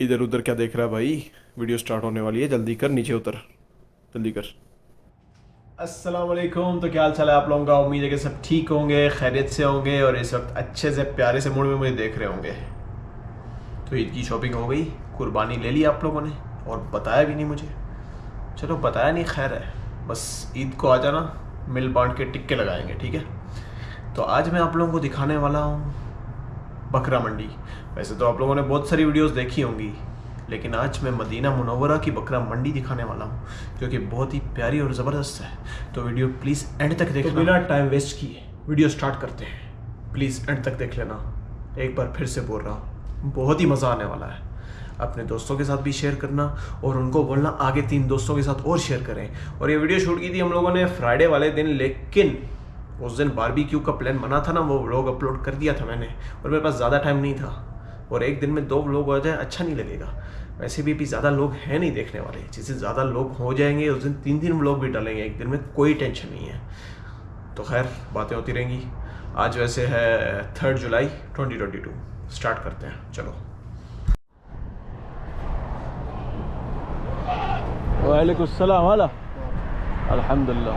इधर उधर क्या देख रहा है भाई? वीडियो स्टार्ट होने वाली है, जल्दी कर, नीचे उतर, जल्दी कर। अस्सलाम वालेकुम। तो क्या हाल चाल है आप लोगों का? उम्मीद है कि सब ठीक होंगे, खैरियत से होंगे और इस वक्त अच्छे से प्यारे से मूड में मुझे देख रहे होंगे। तो ईद की शॉपिंग हो गई, कुर्बानी ले ली आप लोगों ने और बताया भी नहीं मुझे। चलो बताया नहीं, खैर है, बस ईद को आ जाना, मिल बांट के टिक्के लगाएंगे, ठीक है। तो आज मैं आप लोगों को दिखाने वाला हूँ बकरा मंडी। वैसे तो आप लोगों ने बहुत सारी वीडियोस देखी होंगी, लेकिन आज मैं मदीना मुनव्वरा की बकरा मंडी दिखाने वाला हूँ, जो कि बहुत ही प्यारी और ज़बरदस्त है। तो वीडियो प्लीज़ एंड तक देखना। तो बिना टाइम वेस्ट किए वीडियो स्टार्ट करते हैं, प्लीज़ एंड तक देख लेना। एक बार फिर से बोल रहा हूँ, बहुत ही मज़ा आने वाला है। अपने दोस्तों के साथ भी शेयर करना और उनको बोलना आगे 3 दोस्तों के साथ और शेयर करें। और ये वीडियो शूट की थी हम लोगों ने फ्राइडे वाले दिन, लेकिन उस दिन बारबेक्यू का प्लान बना था ना, वो व्लॉग अपलोड कर दिया था मैंने, और मेरे पास ज़्यादा टाइम नहीं था। और एक दिन में 2 व्लॉग हो जाए अच्छा नहीं लगेगा। वैसे भी ज़्यादा लोग हैं नहीं देखने वाले, जिससे ज़्यादा लोग हो जाएंगे उस दिन 3 व्लॉग भी डालेंगे एक दिन में, कोई टेंशन नहीं है। तो खैर बातें होती रहेंगी। आज वैसे है 3 जुलाई 2022। स्टार्ट करते हैं, चलो। वालेकुम सलाम। वाला अल्हम्दुलिल्लाह।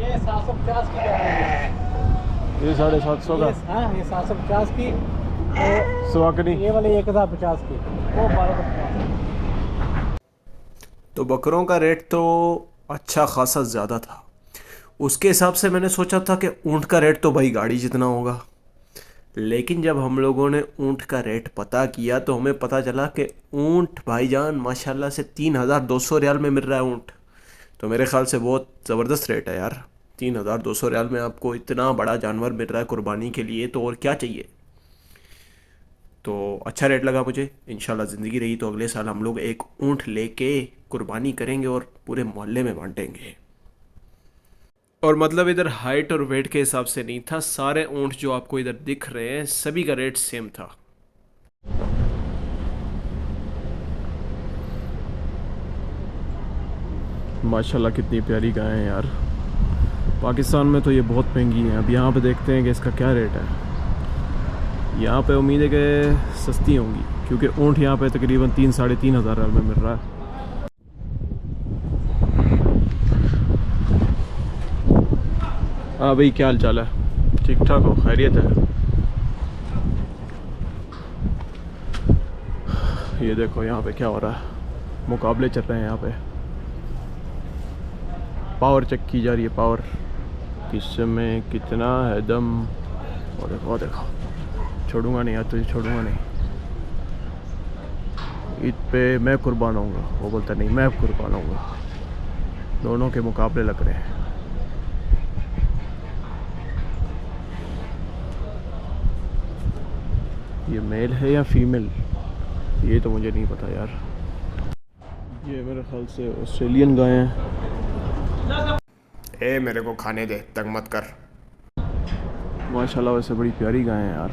ये 750 की ये 750 का। हाँ ये 750 की, सवाकनी ये वाले 1050 की, वो 1250। तो बकरों का रेट तो अच्छा खासा ज़्यादा था। उसके हिसाब से मैंने सोचा था कि ऊँट का रेट तो भाई गाड़ी जितना होगा, लेकिन जब हम लोगों ने ऊँट का रेट पता किया तो हमें पता चला कि ऊँट भाईजान माशाल्लाह से 3200 रियाल में मिल रहा है ऊँट। तो मेरे ख्याल से बहुत ज़बरदस्त रेट है यार। 3200 रियाल में आपको इतना बड़ा जानवर मिल रहा है कुर्बानी के लिए, तो और क्या चाहिए। तो अच्छा रेट लगा मुझे। इंशाल्लाह ज़िंदगी रही तो अगले साल हम लोग एक ऊँट लेके कुर्बानी करेंगे और पूरे मोहल्ले में बांटेंगे। और मतलब इधर हाइट और वेट के हिसाब से नहीं था, सारे ऊँट जो आपको इधर दिख रहे हैं सभी का रेट सेम था। माशाल्लाह कितनी प्यारी गाय हैं यार। पाकिस्तान में तो ये बहुत महंगी हैं। अब यहाँ पे देखते हैं कि इसका क्या रेट है। यहाँ पे उम्मीद है कि सस्ती होंगी, क्योंकि ऊँट यहाँ पे तकरीबन 3-3.5 हज़ार रियाल में मिल रहा है। हाँ भाई, क्या हाल चाल है? ठीक ठाक हो? खैरियत है? ये देखो यहाँ पे क्या हो रहा है, मुकाबले चल रहे हैं यहाँ पे। पावर चेक की जा रही है, पावर किसमें कितना है दम। और देखो देखो, छोड़ूंगा नहीं यार तुझे, छोड़ूंगा नहीं। ईद पे मैं कुर्बान होऊंगा, वो बोलता नहीं मैं कुर्बान होऊंगा। दोनों के मुकाबले लग रहे हैं। ये मेल है या फीमेल, ये तो मुझे नहीं पता यार। ये मेरे ख्याल से ऑस्ट्रेलियन गाय हैं। ए मेरे को खाने दे, तंग मत कर। माशाल्लाह वैसे बड़ी प्यारी गाय हैं यार।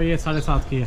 ये 7.5 की है।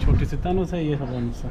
छोटी 6.5 है, ये 7.5 है।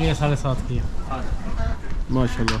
ये 7.5 की है माशाल्लाह।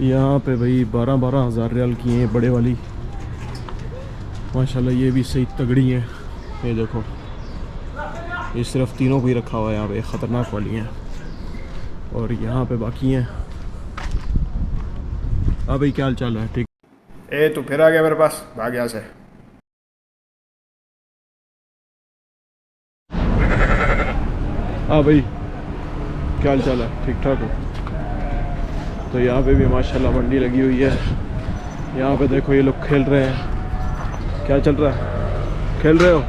यहाँ पे भाई 12-12 हज़ार रियाल की हैं बड़े वाली माशाल्लाह। ये भी सही तगड़ी हैं। ये देखो ये सिर्फ तीनों को ही रखा हुआ है यहाँ पे, ख़तरनाक वाली हैं। और यहाँ पे बाकी हैं। हाँ भाई क्या हाल चाल है? ठीक। ए तू फिर आ गया मेरे पास, भाग यहाँ से। हाँ भाई क्या हाल चाल है? ठीक ठाक हो? तो यहाँ पे भी माशाल्लाह मंडी लगी हुई है। यहाँ पे देखो ये लोग खेल रहे हैं। क्या चल रहा है? खेल रहे हो?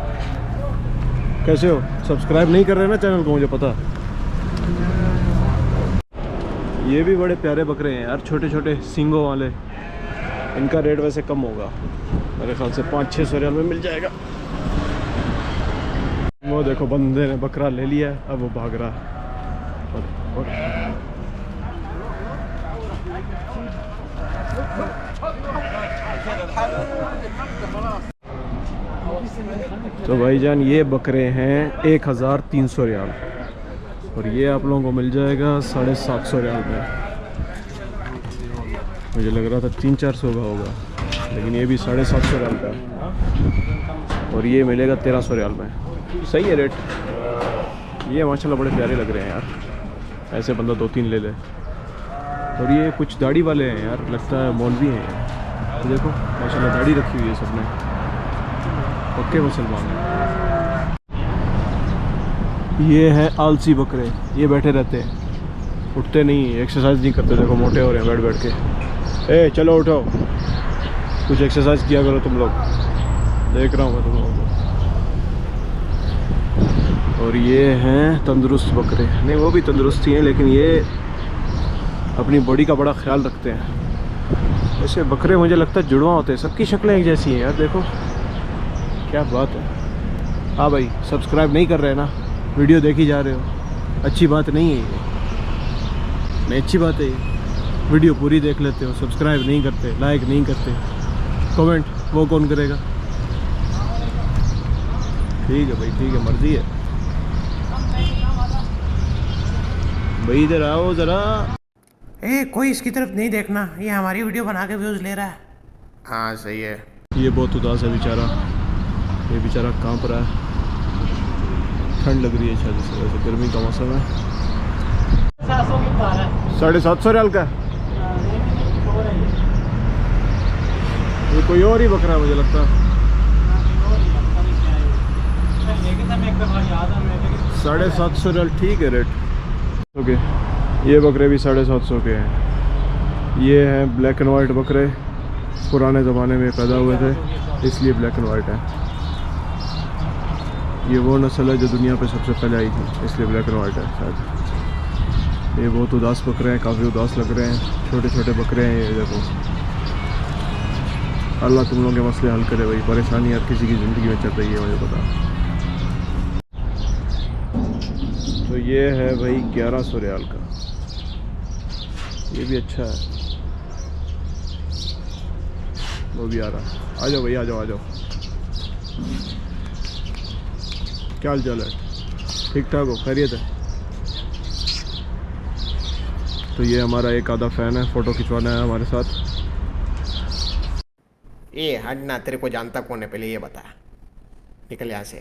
कैसे हो? सब्सक्राइब नहीं कर रहे ना चैनल को, मुझे पता। ये भी बड़े प्यारे बकरे हैं यार, छोटे छोटे सींगों वाले। इनका रेट वैसे कम होगा, मेरे ख्याल से 500-600 रियाल में मिल जाएगा। वो देखो बंदे ने बकरा ले लिया है, अब वो भाग रहा है। तो भाईजान ये बकरे हैं 1300 रियाल और ये आप लोगों को मिल जाएगा 750 रियाल में। मुझे लग रहा था 300-400 का होगा, लेकिन ये भी 750 रियाल का है और ये मिलेगा 1300 रियाल में। सही है रेट। ये माशाल्लाह बड़े प्यारे लग रहे हैं यार, ऐसे बंदा 2-3 ले ले। और ये कुछ दाढ़ी वाले हैं यार, लगता है मौलवी हैं यार। तो देखो माशाल्लाह दाढ़ी रखी हुई है सबने, पक्के मुसलमान हैं। ये हैं आलसी बकरे, ये बैठे रहते हैं, उठते नहीं, एक्सरसाइज नहीं करते। देखो मोटे हो रहे हैं बैठ बैठ के। ए चलो उठो, कुछ एक्सरसाइज किया करो तुम लोग, देख रहा हूँ मैं तुम लोगों को। और ये हैं तंदुरुस्त बकरे, नहीं वो भी तंदुरुस्त ही हैं, लेकिन ये अपनी बॉडी का बड़ा ख्याल रखते हैं। ऐसे बकरे मुझे लगता है जुड़वा होते हैं, सबकी शक्लें एक जैसी हैं यार। देखो क्या बात है। हाँ भाई सब्सक्राइब नहीं कर रहे ना, वीडियो देखी जा रहे हो, अच्छी बात नहीं है ये। नहीं अच्छी बात है ये, वीडियो पूरी देख लेते हो, सब्सक्राइब नहीं करते, लाइक नहीं करते, कमेंट वो कौन करेगा? ठीक है भाई ठीक है, मर्जी है भाई। इधर आओ ज़रा। ए कोई इसकी तरफ नहीं देखना, ये हमारी वीडियो बना के व्यूज़ ले रहा है। हाँ सही है। ये बहुत उदास है बेचारा, ये बेचारा कांप रहा है, ठंड लग रही है शायद इस वजह से, गर्मी का मौसम है। 750 रियाल का ये कोई और ही बकरा है मुझे लगता है। 750 रियाल ठीक है रेट। ओके ये बकरे भी 750 के हैं। ये हैं ब्लैक एंड वाइट बकरे, पुराने ज़माने में पैदा हुए थे इसलिए ब्लैक एंड वाइट है। ये वो नस्ल है जो दुनिया पे सबसे पहले आई थी, इसलिए ब्लैक एंड वाइट है शायद। ये बहुत उदास बकरे हैं, काफ़ी उदास लग रहे हैं, छोटे छोटे बकरे हैं। ये देखो अल्लाह तुम लोगों के मसले हल करे भाई, परेशानी हर किसी की ज़िंदगी में चल रही है मुझे पता। तो ये है भाई 1100 रियाल का, ये भी अच्छा है, वो भी आ रहा। आ जाओ भाई आ जाओ आ जाओ। क्या हाल चाल है? ठीक ठाक हो? खैरियत है? तो ये हमारा एक आधा फ़ैन है, फ़ोटो खिंचवाना है हमारे साथ। ये हटना, तेरे को जानता कौन है पहले ये बता, निकल यहाँ से।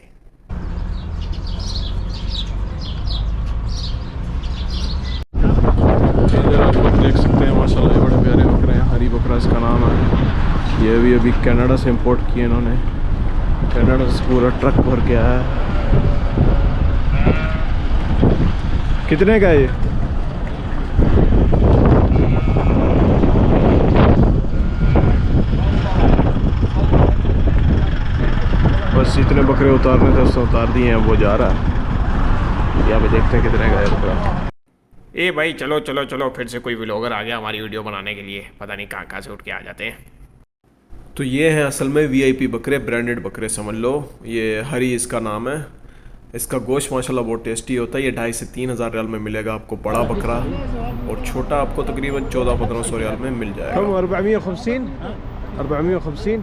इधर आप लोग देख सकते हैं माशाल्लाह ये बड़े प्यारे बकरे हैं, हरी बकरा इसका नाम है। ये भी अभी कनाडा से इंपोर्ट किए इन्होंने, कनाडा से पूरा ट्रक भर के आया है। कितने का है ये? बस इतने बकरे उतारने थे उससे उतार दिए हैं, वो जा रहा है। यहाँ पे देखते हैं कितने का है बकरा। ए भाई चलो चलो चलो, फिर से कोई व्लॉगर आ गया हमारी वीडियो बनाने के लिए, पता नहीं कहाँ कहाँ से उठ के आ जाते हैं। तो ये हैं असल में वीआईपी बकरे, ब्रांडेड बकरे समझ लो। ये हरी इसका नाम है। इसका गोश्त माशाल्लाह बहुत टेस्टी होता है। ये 2,500 से 3,000 रियाल में मिलेगा आपको बड़ा बकरा, और छोटा आपको तकरीबन 1400-1500 रियाल में मिल जाएगा। 450 450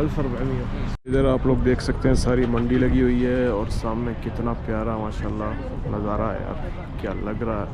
1400। इधर आप लोग देख सकते हैं सारी मंडी लगी हुई है और सामने कितना प्यारा माशाल्लाह नज़ारा है यार, क्या लग रहा है।